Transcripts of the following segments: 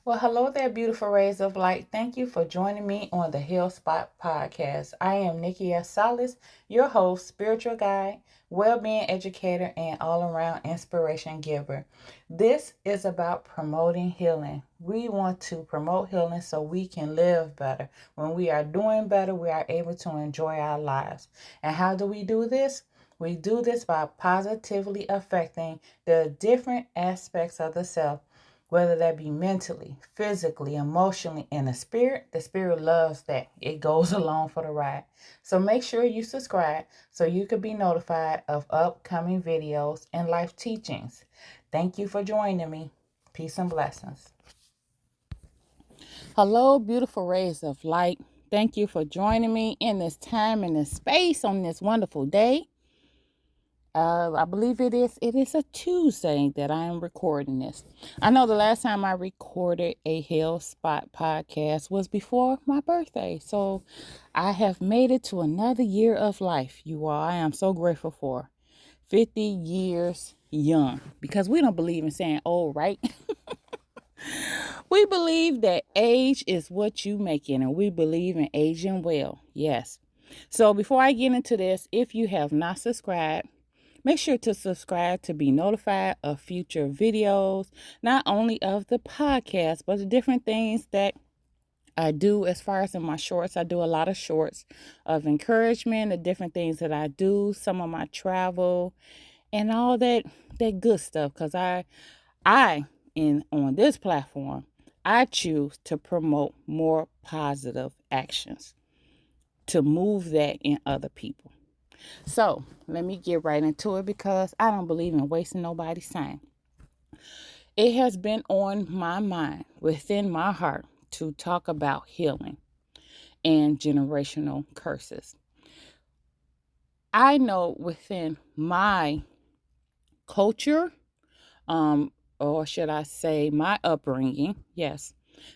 Well, hello there, beautiful rays of light. Thank you for joining me on the Hill Spot podcast. I am Nikki S. Salas, your host, spiritual guide, well-being educator, and all-around inspiration giver. This is about promoting healing. We want to promote healing so we can live better. When we are doing better, we are able to enjoy our lives. And how do we do this? We do this by positively affecting the different aspects of the self, whether that be mentally, physically, emotionally, and the spirit. The spirit loves that. It goes along for the ride. So make sure you subscribe so you can be notified of upcoming videos and life teachings. Thank you for joining me. Peace and blessings. Hello, beautiful rays of light. Thank you for joining me in this time and this space on this wonderful day. I believe it is a Tuesday that I am recording this. I know the last time I recorded a Hill Spot podcast was before my birthday. So I have made it to another year of life, you all. I am so grateful for 50 years young, because we don't believe in saying old, right? We believe that age is what you make it, and we believe in aging well. Yes. So before I get into this, if you have not subscribed, make sure to subscribe to be notified of future videos, not only of the podcast, but the different things that I do as far as in my shorts. I do a lot of shorts of encouragement, the different things that I do, some of my travel, and all that good stuff. Because on this platform, I choose to promote more positive actions to move that in other people. So let me get right into it, because I don't believe in wasting nobody's time. It has been on my mind, within my heart, to talk about healing and generational curses. I know within my culture, or should I say my upbringing, yes,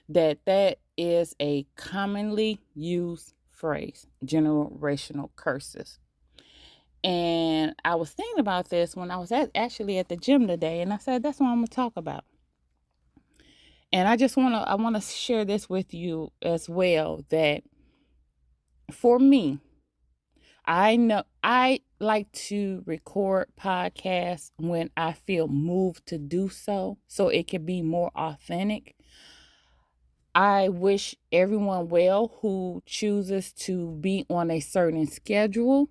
that is a commonly used phrase, generational curses. And I was thinking about this when I was actually at the gym today, and I said, that's what I'm going to talk about. And I want to share this with you as well, that for me, I know I like to record podcasts when I feel moved to do so it can be more authentic. I wish everyone well who chooses to be on a certain schedule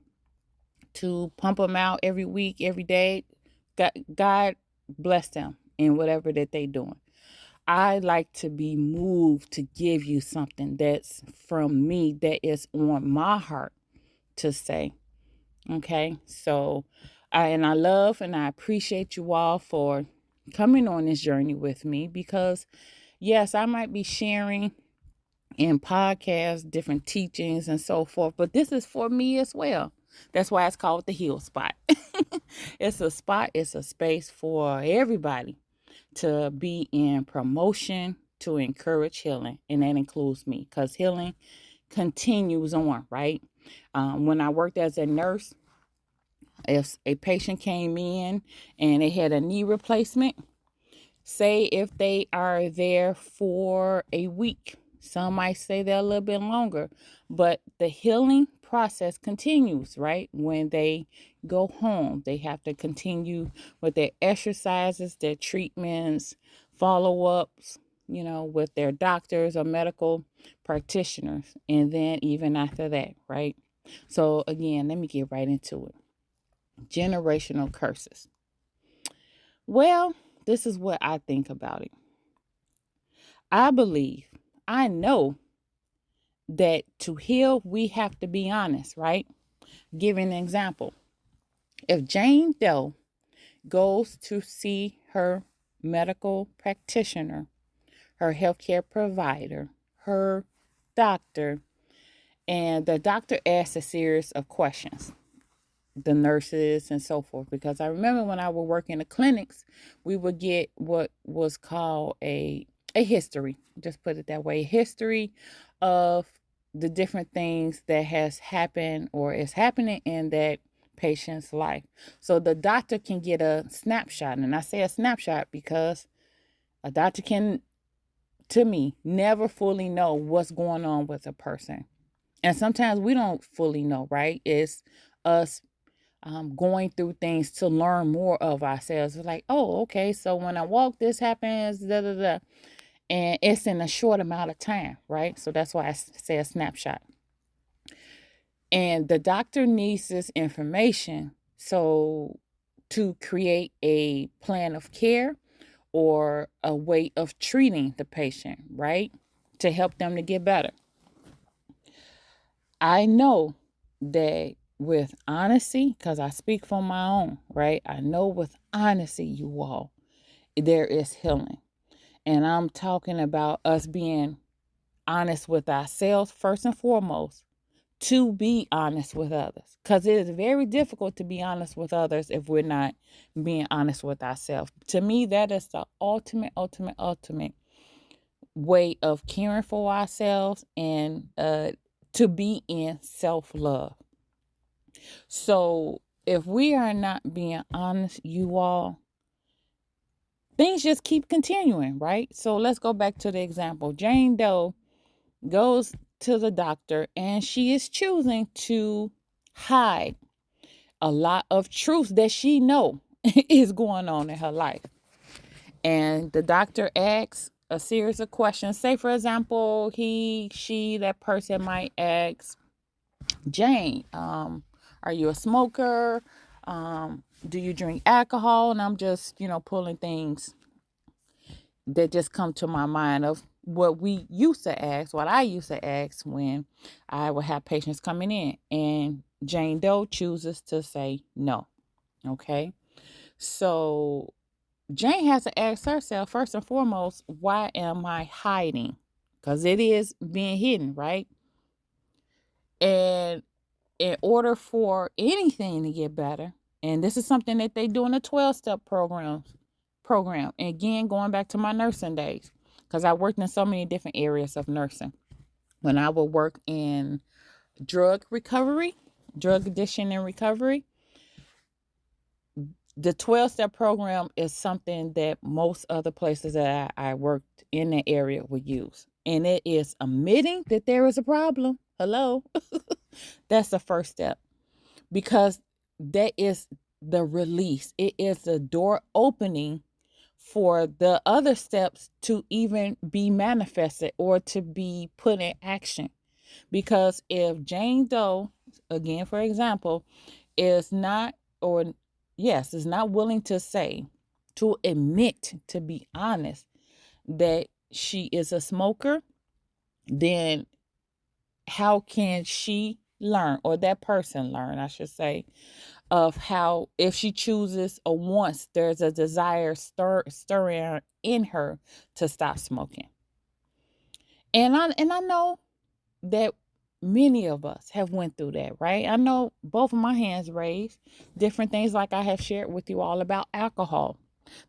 to pump them out every week, every day. God bless them in whatever that they doing. I like to be moved to give you something that's from me, that is on my heart to say. Okay, so I love and I appreciate you all for coming on this journey with me, because yes, I might be sharing in podcasts different teachings and so forth, but this is for me as well. That's why it's called the Heal Spot. It's a spot, it's a space for everybody to be in promotion, to encourage healing. And that includes me, because healing continues on, right? When I worked as a nurse, if a patient came in and they had a knee replacement, say if they are there for a week, some might say they're a little bit longer, but the healing process continues, right? When they go home, they have to continue with their exercises, their treatments, follow-ups, with their doctors or medical practitioners. And then even after that, right? So again, let me get right into it. Generational curses. Well, this is what I think about it. I believe, I know that to heal, we have to be honest, right? Give an example. If Jane Doe goes to see her medical practitioner, her healthcare provider, her doctor, and the doctor asks a series of questions, the nurses and so forth, because I remember when I would work in the clinics, we would get what was called a history, just put it that way, history of the different things that has happened or is happening in that patient's life. So the doctor can get a snapshot, and I say a snapshot because a doctor can to me, never fully know what's going on with a person. And sometimes we don't fully know, right? It's us going through things to learn more of ourselves. It's like, oh, okay, so when I walk, this happens, da da da. And it's in a short amount of time, right? So that's why I say a snapshot. And the doctor needs this information so to create a plan of care or a way of treating the patient, right? To help them to get better. I know that with honesty, because I speak from my own, right? I know with honesty, you all, there is healing. And I'm talking about us being honest with ourselves first and foremost, to be honest with others. Because it is very difficult to be honest with others if we're not being honest with ourselves. To me, that is the ultimate way of caring for ourselves and to be in self-love. So if we are not being honest, you all, things just keep continuing, right? So let's go back to the example. Jane Doe goes to the doctor and she is choosing to hide a lot of truth that she know is going on in her life. And the doctor asks a series of questions. Say, for example, that person might ask, Jane, are you a smoker? Do you drink alcohol? And I'm just, pulling things that just come to my mind of what I used to ask when I would have patients coming in. And Jane Doe chooses to say no. Okay. So Jane has to ask herself, first and foremost, why am I hiding? Because it is being hidden, right? And in order for anything to get better, and this is something that they do in a 12-step program. And again, going back to my nursing days, because I worked in so many different areas of nursing. When I would work in drug addiction and recovery, the 12-step program is something that most other places that I worked in the area would use. And it is admitting that there is a problem. Hello. That's the first step, because that is the release. It is the door opening for the other steps to even be manifested or to be put in action. Because if Jane Doe, again, for example, is not, or yes, is not willing to admit, to be honest, that she is a smoker, then how can she learn, or that person learn, I should say, of how, if she chooses or wants, there's a desire stirring in her to stop smoking. And I know that many of us have went through that, right? I know both of my hands raised, different things like I have shared with you all about alcohol,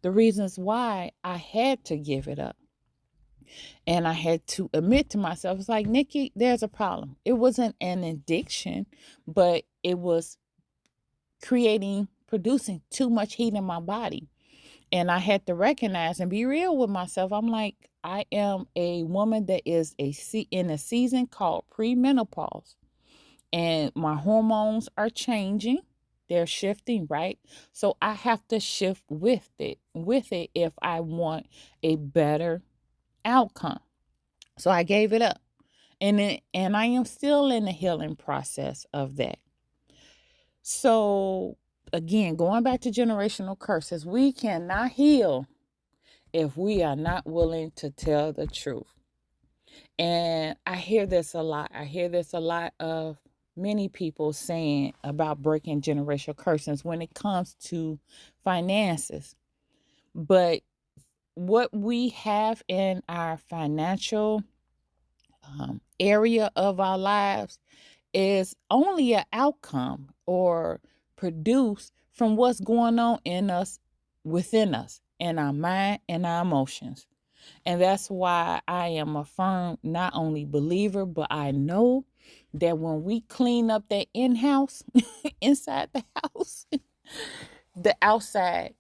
the reasons why I had to give it up. And I had to admit to myself, it's like, Nikki, there's a problem. It wasn't an addiction, but it was producing too much heat in my body. And I had to recognize and be real with myself. I'm like, I am a woman that is in a season called premenopause. And my hormones are changing. They're shifting, right? So I have to shift with it if I want a better outcome. So I gave it up. And I am still in the healing process of that. So again, going back to generational curses, we cannot heal if we are not willing to tell the truth. And I hear this a lot. I hear this a lot of many people saying about breaking generational curses when it comes to finances. But what we have in our financial area of our lives is only an outcome or produced from what's going on in us, within us, in our mind and our emotions. And that's why I am a firm, not only believer, but I know that when we clean up that in-house, inside the house, the outside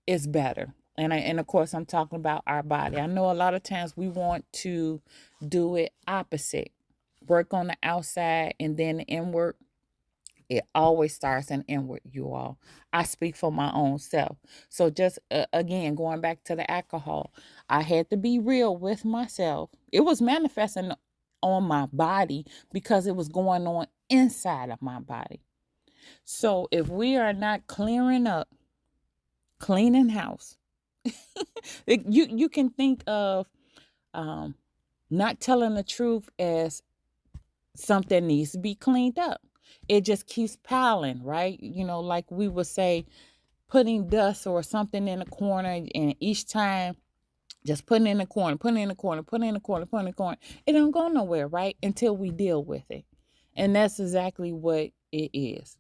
is better. And of course I'm talking about our body. I know a lot of times we want to do it opposite. Work on the outside and then the inward. It always starts in inward, you all. I speak for my own self. So just again, going back to the alcohol, I had to be real with myself. It was manifesting on my body because it was going on inside of my body. So if we are not clearing up, cleaning house, you can think of um, not telling the truth as something needs to be cleaned up. It just keeps piling, right? Like we would say, putting dust or something in a corner, and each time just putting in the corner, putting in the corner, putting in the corner, putting in the corner. It don't go nowhere, right? Until we deal with it. And that's exactly what it is.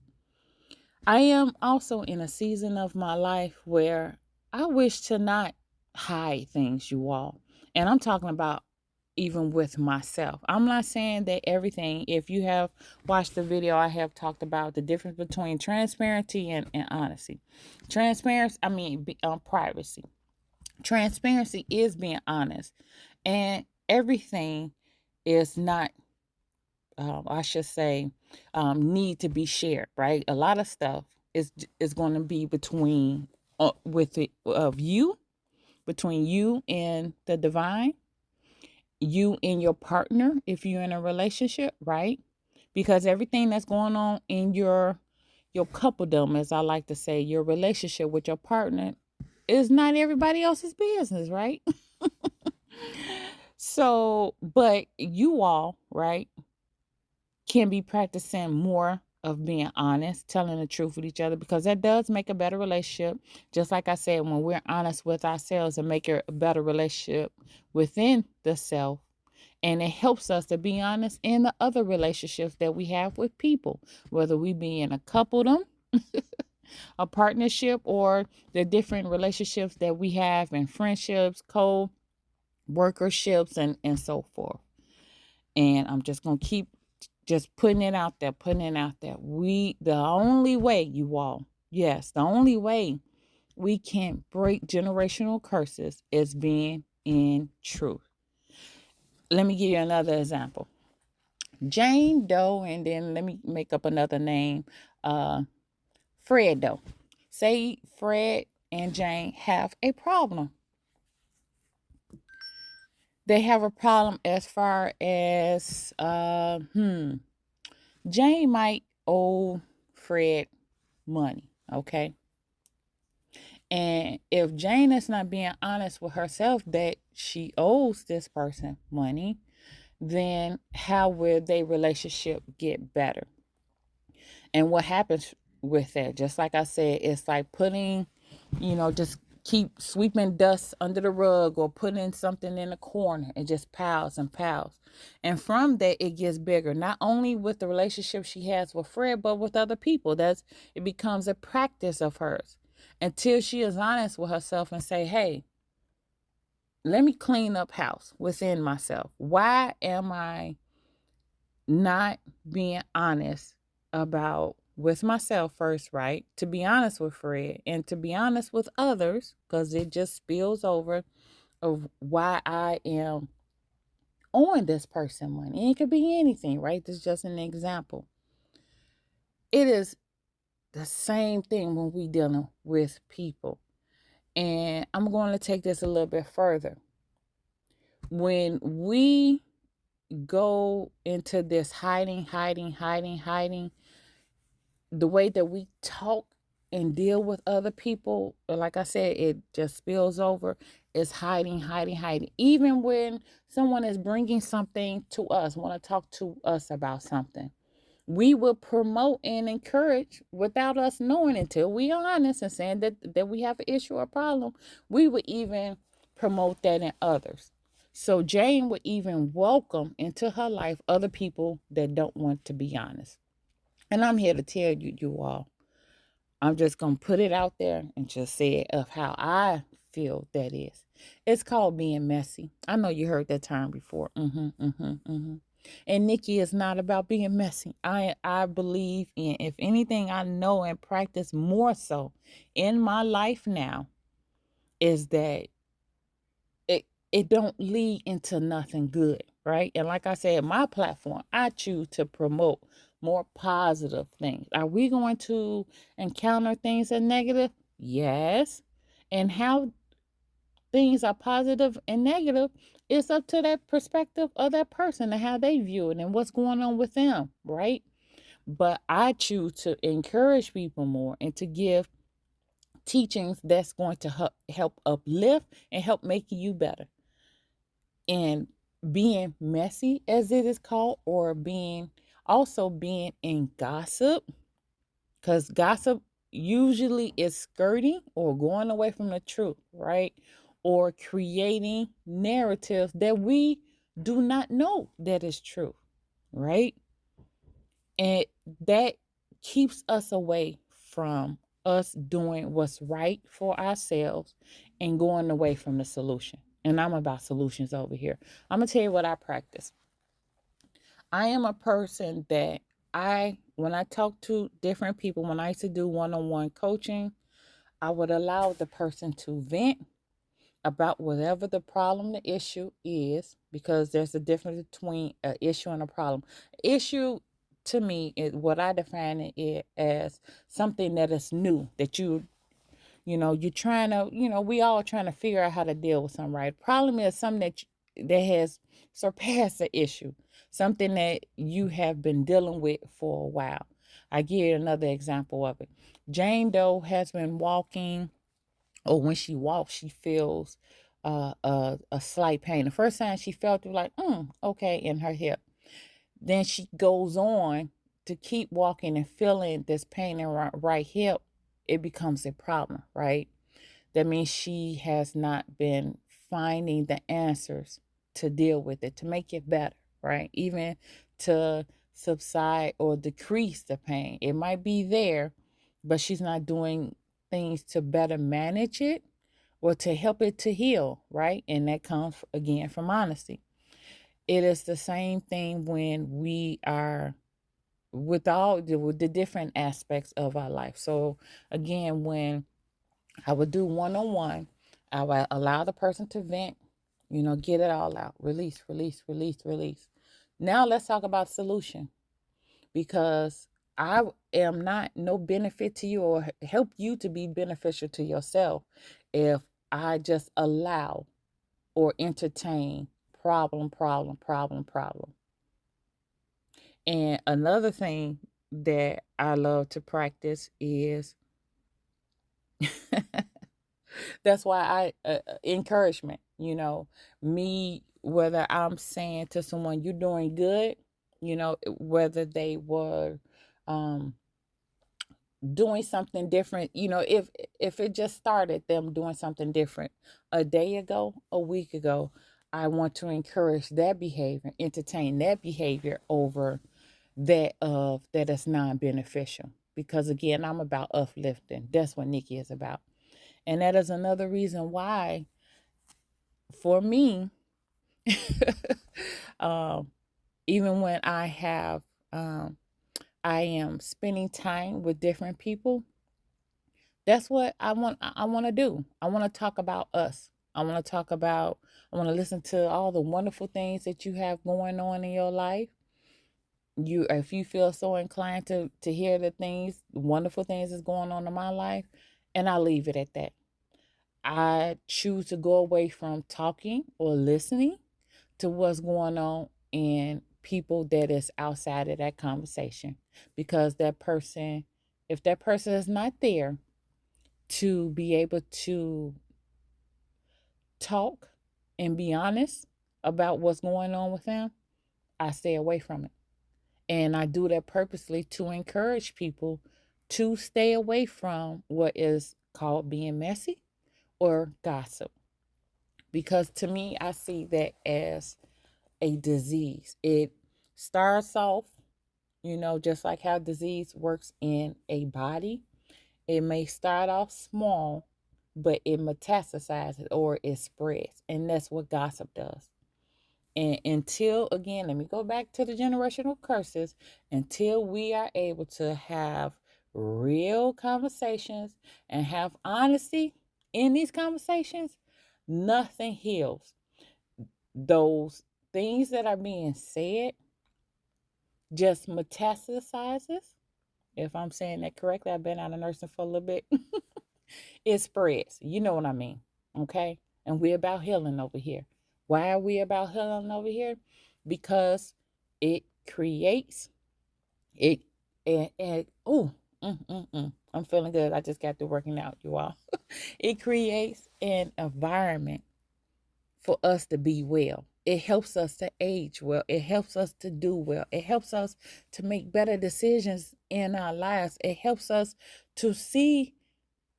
I am also in a season of my life where I wish to not hide things, you all. And I'm talking about even with myself. I'm not saying that everything, if you have watched the video, I have talked about the difference between transparency and honesty. Transparency, privacy. Transparency is being honest, and everything is not, I should say, need to be shared, right? A lot of stuff is going to be between with it of you, between you and the divine, you and your partner if you're in a relationship, right? Because everything that's going on in your coupledom, as I like to say, your relationship with your partner is not everybody else's business, right? So, but you all, right, can be practicing more of being honest, telling the truth with each other, because that does make a better relationship. Just like I said, when we're honest with ourselves and make a better relationship within the self, and it helps us to be honest in the other relationships that we have with people, whether we be in a coupledom, a partnership, or the different relationships that we have in friendships, co-workerships, and so forth. And I'm just going to keep just putting it out there, putting it out there. The only way, you all, yes, the only way we can break generational curses is being in truth. Let me give you another example. Jane Doe, and then let me make up another name, Fred Doe. Say Fred and Jane have a problem. They have a problem as far as Jane might owe Fred money, okay? And if Jane is not being honest with herself that she owes this person money, then how will their relationship get better? And what happens with that? Just like I said, it's like putting, just keep sweeping dust under the rug or putting something in a corner. It just piles and piles. And from that, it gets bigger, not only with the relationship she has with Fred, but with other people. It becomes a practice of hers until she is honest with herself and say, hey, let me clean up house within myself. Why am I not being honest about with myself first, right? To be honest with Fred and to be honest with others, because it just spills over of why I am owing this person money. And it could be anything, right? This is just an example. It is the same thing when we dealing with people. And I'm going to take this a little bit further. When we go into this hiding, the way that we talk and deal with other people, like I said, it just spills over. It's hiding. Even when someone is bringing something to us, want to talk to us about something, we will promote and encourage without us knowing, until we are honest and saying that we have an issue or problem. We would even promote that in others. So Jane would even welcome into her life other people that don't want to be honest. And I'm here to tell you all, I'm just going to put it out there and just say it of how I feel that is. It's called being messy. I know you heard that term before. And Nikki is not about being messy. I believe in, if anything, I know and practice more so in my life now, is that it don't lead into nothing good, right? And like I said, my platform, I choose to promote more positive things. Are we going to encounter things that are negative? Yes. And how things are positive and negative, it's up to that perspective of that person and how they view it and what's going on with them, right? But I choose to encourage people more and to give teachings that's going to help uplift and help make you better. And being messy, as it is called, or being in gossip, because gossip usually is skirting or going away from the truth, right? Or creating narratives that we do not know that is true, right? And that keeps us away from us doing what's right for ourselves and going away from the solution. And I'm about solutions over here. I'm going to tell you what I practice. I am a person that when I talk to different people, when I used to do one-on-one coaching, I would allow the person to vent about whatever the problem, the issue is, because there's a difference between an issue and a problem. Issue to me is what I define it as something that is new that you're trying to, we all trying to figure out how to deal with something, right? Problem is something that has surpassed the issue, something that you have been dealing with for a while. I give you another example of it. Jane Doe has been walking, or when she walks, she feels a slight pain. The first time she felt it, like, okay, in her hip. Then she goes on to keep walking and feeling this pain in her right hip. It becomes a problem, right? That means she has not been finding the answers to deal with it, to make it better, right? Even to subside or decrease the pain. It might be there, but she's not doing things to better manage it or to help it to heal, right? And that comes again from honesty. It is the same thing when we are with the different aspects of our life. So again, when I would do one-on-one, I would allow the person to vent, get it all out, release, release, release, release. Now let's talk about solution, because I am not no benefit to you or help you to be beneficial to yourself if I just allow or entertain problem, problem, problem, problem. And another thing that I love to practice is that's why encouragement, me, whether I'm saying to someone, you're doing good, whether they were um, doing something different, if it just started them doing something different a day ago, a week ago, I want to encourage that behavior, entertain that behavior over that is non-beneficial, because again, I'm about uplifting. That's what Nikki is about. And that is another reason why, for me, um, even when I am spending time with different people, that's what I want to do. I want to talk about us. I want to listen to all the wonderful things that you have going on in your life. If you feel so inclined to hear the wonderful things that's going on in my life, and I leave it at that. I choose to go away from talking or listening to what's going on in people that is outside of that conversation, because if that person is not there to be able to talk and be honest about what's going on with them, I stay away from it. And I do that purposely to encourage people to stay away from what is called being messy or gossip. Because to me, I see that as a disease. It starts off, just like how disease works in a body. It may start off small, but it metastasizes or it spreads. And that's what gossip does. And until, again, let me go back to the generational curses, until we are able to have real conversations and have honesty, in these conversations, nothing heals. Those things that are being said just metastasizes. If I'm saying that correctly, I've been out of nursing for a little bit. It spreads. You know what I mean. Okay? And we're about healing over here. Why are we about healing over here? Because it creates it and I'm feeling good. I just got through working out, you all. It creates an environment for us to be well. It helps us to age well. It helps us to do well. It helps us to make better decisions in our lives. It helps us to see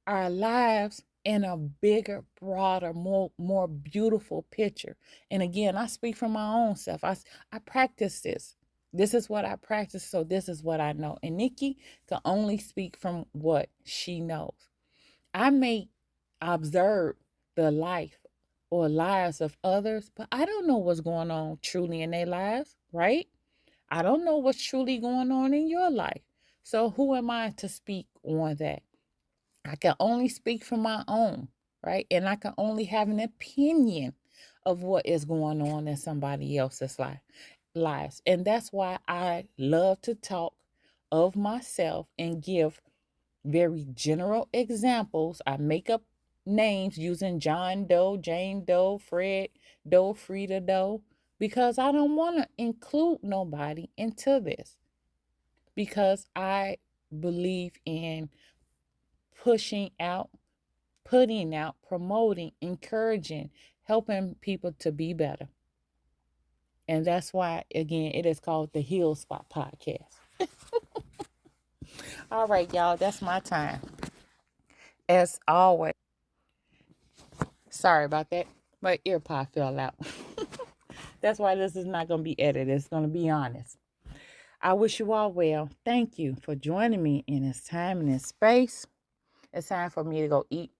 our lives in a bigger, broader, more beautiful picture. And again, I speak from my own self. I practice this. This is what I practice, so this is what I know. And Nikki can only speak from what she knows. I may observe the life or lives of others, but I don't know what's going on truly in their lives, right? I don't know what's truly going on in your life. So who am I to speak on that? I can only speak from my own, right? And I can only have an opinion of what is going on in somebody else's lives. And that's why I love to talk of myself and give very general examples. I make up names using John Doe, Jane Doe, Fred Doe, Frida Doe, because I don't want to include nobody into this, because I believe in pushing out, putting out, promoting, encouraging, helping people to be better. And that's why, again, it is called the Heal Spot Podcast. All right, y'all, that's my time. As always, sorry about that. My ear pod fell out. That's why this is not going to be edited. It's going to be honest. I wish you all well. Thank you for joining me in this time and this space. It's time for me to go eat.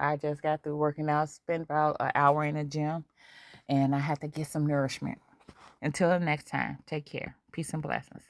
I just got through working out, spent about an hour in the gym, and I had to get some nourishment. Until next time, take care. Peace and blessings.